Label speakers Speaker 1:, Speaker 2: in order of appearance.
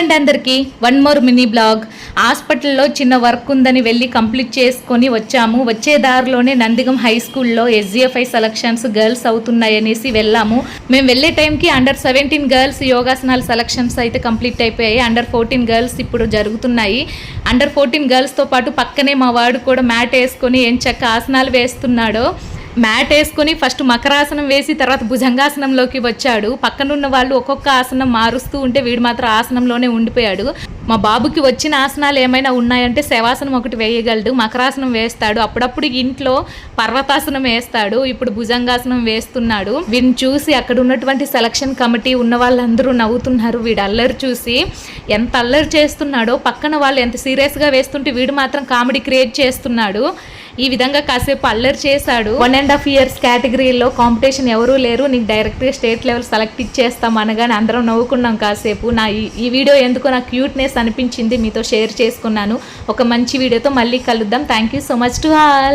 Speaker 1: అండి అందరికీ one more mini blog. హాస్పిటల్లో చిన్న వర్క్ ఉందని వెళ్ళి కంప్లీట్ చేసుకొని వచ్చాము. వచ్చే దారిలోనే నందిగం హై స్కూల్లో SGFI సెలక్షన్స్ గర్ల్స్ అవుతున్నాయనేసి వెళ్ళాము. మేము వెళ్ళే టైంకి అండర్ 17 గర్ల్స్ యోగాసనాల సెలక్షన్స్ అయితే కంప్లీట్ అయిపోయాయి. అండర్ 14 గర్ల్స్ ఇప్పుడు జరుగుతున్నాయి. అండర్ 14 గర్ల్స్తో పాటు పక్కనే మా వాడు కూడా మ్యాట్ వేసుకొని ఎంచక్క ఆసనాలు వేస్తున్నాడు. మ్యాట్ వేసుకొని ఫస్ట్ మకరాసనం వేసి తర్వాత భుజంగాసనంలోకి వచ్చాడు. పక్కనున్న వాళ్ళు ఒక్కొక్క ఆసనం మారుస్తూ ఉంటే వీడు మాత్రం ఆసనంలోనే ఉండిపోయాడు. మా బాబుకి వచ్చిన ఆసనాలు ఏమైనా ఉన్నాయంటే శవాసనం ఒకటి వేయగలడు, మకరాసనం వేస్తాడు, అప్పుడప్పుడు ఇంట్లో పర్వతాసనం వేస్తాడు. ఇప్పుడు భుజంగాసనం వేస్తున్నాడు. వీడిని చూసి అక్కడ ఉన్నటువంటి సెలక్షన్ కమిటీ ఉన్న వాళ్ళందరూ నవ్వుతున్నారు. వీడు అల్లరి చూసి ఎంత అల్లరి చేస్తున్నాడో, పక్కన వాళ్ళు ఎంత సీరియస్గా వేస్తుంటే వీడు మాత్రం కామెడీ క్రియేట్ చేస్తున్నాడు. ఈ విధంగా కాసేపు అల్లరి చేశాడు. 1.5 years కేటగిరీలో కాంపిటీషన్ ఎవరూ లేరు, నీకు డైరెక్ట్గా స్టేట్ లెవెల్ సెలెక్ట్ ఇచ్చేస్తాం అనగానే అందరం నవ్వుకున్నాం కాసేపు. ఈ వీడియో ఎందుకో నాకు క్యూట్నెస్ అనిపించింది, మీతో షేర్ చేసుకున్నాను. ఒక మంచి వీడియోతో మళ్ళీ కలుద్దాం. Thank you so much to all.